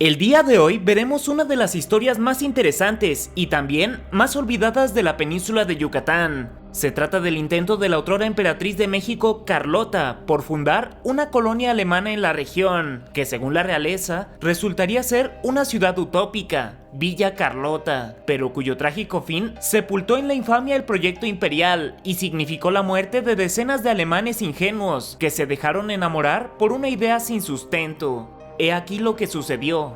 El día de hoy veremos una de las historias más interesantes y también más olvidadas de la península de Yucatán. Se trata del intento de la otrora emperatriz de México, Carlota, por fundar una colonia alemana en la región, que según la realeza, resultaría ser una ciudad utópica, Villa Carlota, pero cuyo trágico fin sepultó en la infamia el proyecto imperial y significó la muerte de decenas de alemanes ingenuos que se dejaron enamorar por una idea sin sustento. He aquí lo que sucedió.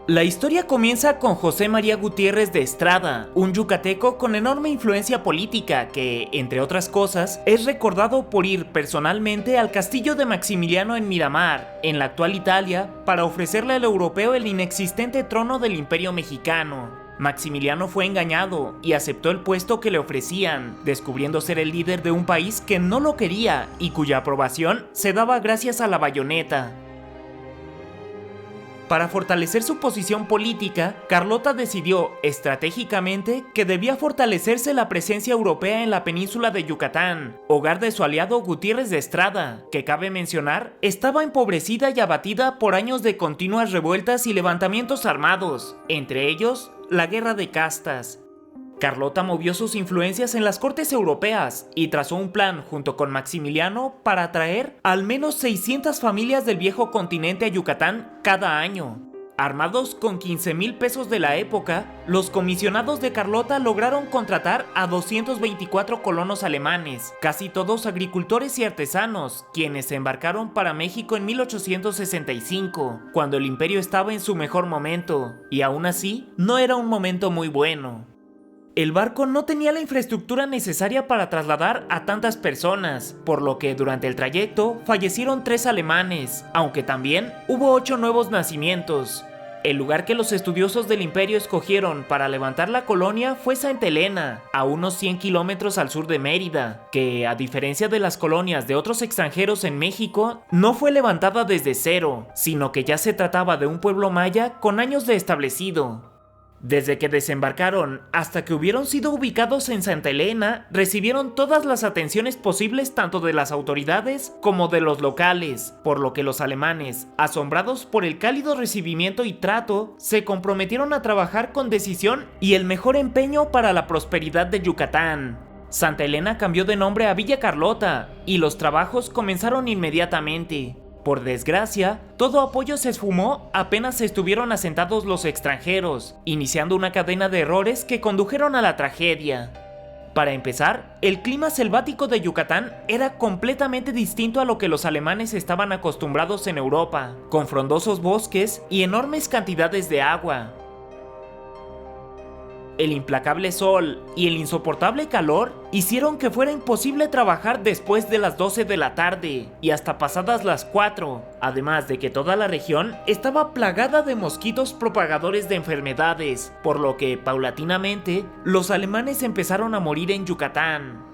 La historia comienza con José María Gutiérrez de Estrada, un yucateco con enorme influencia política que, entre otras cosas, es recordado por ir personalmente al castillo de Maximiliano en Miramar, en la actual Italia, para ofrecerle al europeo el inexistente trono del Imperio Mexicano. Maximiliano fue engañado y aceptó el puesto que le ofrecían, descubriendo ser el líder de un país que no lo quería y cuya aprobación se daba gracias a la bayoneta. Para fortalecer su posición política, Carlota decidió estratégicamente que debía fortalecerse la presencia europea en la península de Yucatán, hogar de su aliado Gutiérrez de Estrada, que cabe mencionar, estaba empobrecida y abatida por años de continuas revueltas y levantamientos armados, entre ellos la Guerra de Castas. Carlota movió sus influencias en las cortes europeas y trazó un plan junto con Maximiliano para atraer al menos 600 familias del viejo continente a Yucatán cada año. Armados con 15,000 pesos de la época, los comisionados de Carlota lograron contratar a 224 colonos alemanes, casi todos agricultores y artesanos, quienes se embarcaron para México en 1865, cuando el imperio estaba en su mejor momento, y aún así, no era un momento muy bueno. El barco no tenía la infraestructura necesaria para trasladar a tantas personas, por lo que durante el trayecto fallecieron 3 alemanes, aunque también hubo 8 nuevos nacimientos. El lugar que los estudiosos del imperio escogieron para levantar la colonia fue Santa Elena, a unos 100 kilómetros al sur de Mérida, que, a diferencia de las colonias de otros extranjeros en México, no fue levantada desde cero, sino que ya se trataba de un pueblo maya con años de establecido. Desde que desembarcaron hasta que hubieron sido ubicados en Santa Elena, recibieron todas las atenciones posibles tanto de las autoridades como de los locales, por lo que los alemanes, asombrados por el cálido recibimiento y trato, se comprometieron a trabajar con decisión y el mejor empeño para la prosperidad de Yucatán. Santa Elena cambió de nombre a Villa Carlota y los trabajos comenzaron inmediatamente. Por desgracia, todo apoyo se esfumó apenas estuvieron asentados los extranjeros, iniciando una cadena de errores que condujeron a la tragedia. Para empezar, el clima selvático de Yucatán era completamente distinto a lo que los alemanes estaban acostumbrados en Europa, con frondosos bosques y enormes cantidades de agua. El implacable sol y el insoportable calor hicieron que fuera imposible trabajar después de las 12 de la tarde y hasta pasadas las 4, además de que toda la región estaba plagada de mosquitos propagadores de enfermedades, por lo que, paulatinamente, los alemanes empezaron a morir en Yucatán.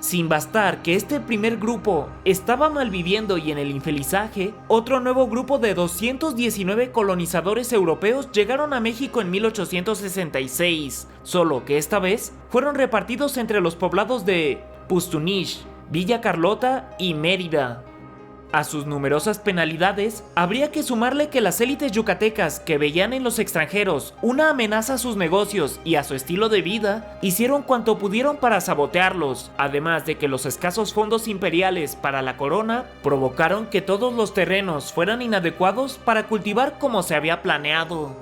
Sin bastar que este primer grupo estaba malviviendo y en el infelizaje, otro nuevo grupo de 219 colonizadores europeos llegaron a México en 1866, solo que esta vez fueron repartidos entre los poblados de Pustunich, Villa Carlota y Mérida. A sus numerosas penalidades, habría que sumarle que las élites yucatecas que veían en los extranjeros una amenaza a sus negocios y a su estilo de vida, hicieron cuanto pudieron para sabotearlos, además de que los escasos fondos imperiales para la corona provocaron que todos los terrenos fueran inadecuados para cultivar como se había planeado.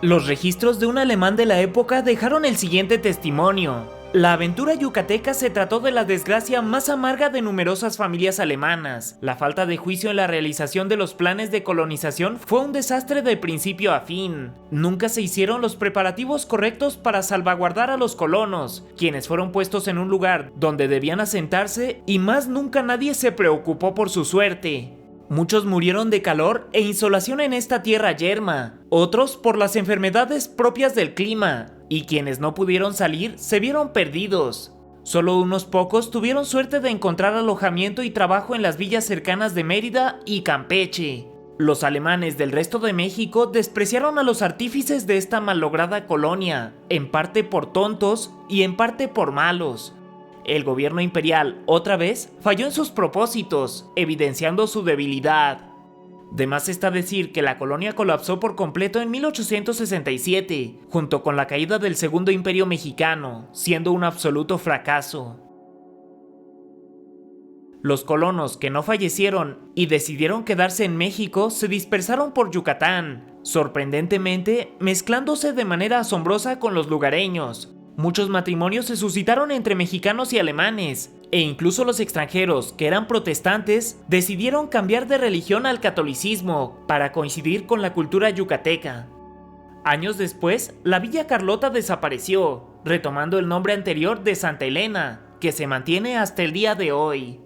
Los registros de un alemán de la época dejaron el siguiente testimonio. La aventura yucateca se trató de la desgracia más amarga de numerosas familias alemanas. La falta de juicio en la realización de los planes de colonización fue un desastre de principio a fin. Nunca se hicieron los preparativos correctos para salvaguardar a los colonos, quienes fueron puestos en un lugar donde debían asentarse, y más nunca nadie se preocupó por su suerte. Muchos murieron de calor e insolación en esta tierra yerma, otros por las enfermedades propias del clima, y quienes no pudieron salir se vieron perdidos. Solo unos pocos tuvieron suerte de encontrar alojamiento y trabajo en las villas cercanas de Mérida y Campeche. Los alemanes del resto de México despreciaron a los artífices de esta malograda colonia, en parte por tontos y en parte por malos. El gobierno imperial, otra vez, falló en sus propósitos, evidenciando su debilidad. De más está decir que la colonia colapsó por completo en 1867, junto con la caída del Segundo Imperio Mexicano, siendo un absoluto fracaso. Los colonos que no fallecieron y decidieron quedarse en México se dispersaron por Yucatán, sorprendentemente mezclándose de manera asombrosa con los lugareños. Muchos matrimonios se suscitaron entre mexicanos y alemanes, e incluso los extranjeros, que eran protestantes, decidieron cambiar de religión al catolicismo para coincidir con la cultura yucateca. Años después, la Villa Carlota desapareció, retomando el nombre anterior de Santa Elena, que se mantiene hasta el día de hoy.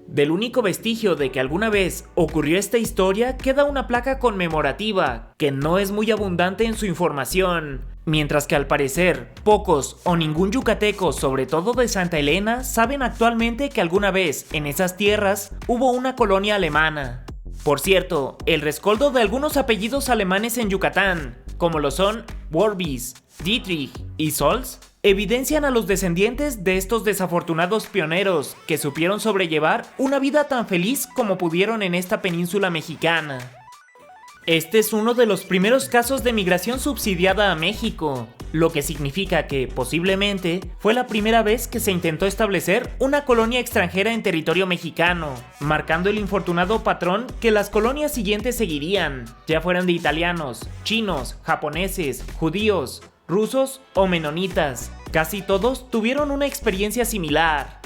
Del único vestigio de que alguna vez ocurrió esta historia queda una placa conmemorativa, que no es muy abundante en su información, mientras que al parecer pocos o ningún yucateco, sobre todo de Santa Elena, saben actualmente que alguna vez en esas tierras hubo una colonia alemana. Por cierto, el rescoldo de algunos apellidos alemanes en Yucatán, como lo son Worbis, Dietrich y Solz, evidencian a los descendientes de estos desafortunados pioneros que supieron sobrellevar una vida tan feliz como pudieron en esta península mexicana. Este es uno de los primeros casos de migración subsidiada a México, lo que significa que, posiblemente, fue la primera vez que se intentó establecer una colonia extranjera en territorio mexicano, marcando el infortunado patrón que las colonias siguientes seguirían, ya fueran de italianos, chinos, japoneses, judíos, rusos o menonitas. Casi todos tuvieron una experiencia similar.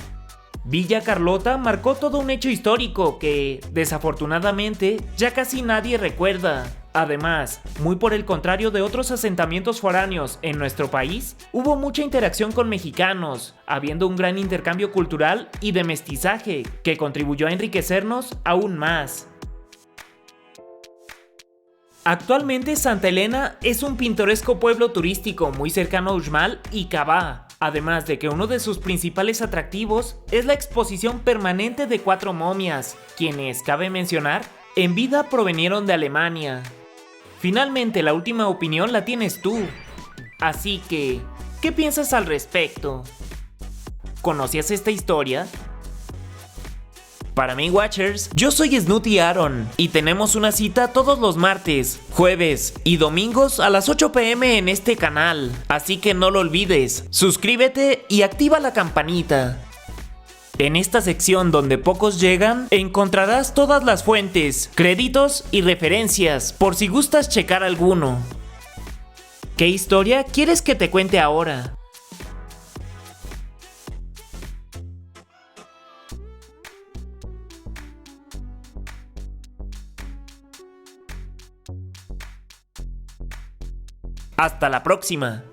Villa Carlota marcó todo un hecho histórico que, desafortunadamente, ya casi nadie recuerda. Además, muy por el contrario de otros asentamientos foráneos en nuestro país, hubo mucha interacción con mexicanos, habiendo un gran intercambio cultural y de mestizaje que contribuyó a enriquecernos aún más. Actualmente Santa Elena es un pintoresco pueblo turístico muy cercano a Uxmal y Cabá, además de que uno de sus principales atractivos es la exposición permanente de 4 momias, quienes, cabe mencionar, en vida provenieron de Alemania. Finalmente, la última opinión la tienes tú, así que, ¿qué piensas al respecto? ¿Conocías esta historia? Para mí, Watchers, yo soy Snooty Aaron y tenemos una cita todos los martes, jueves y domingos a las 8 p.m. en este canal, así que no lo olvides, suscríbete y activa la campanita. En esta sección donde pocos llegan, encontrarás todas las fuentes, créditos y referencias, por si gustas checar alguno. ¿Qué historia quieres que te cuente ahora? Hasta la próxima.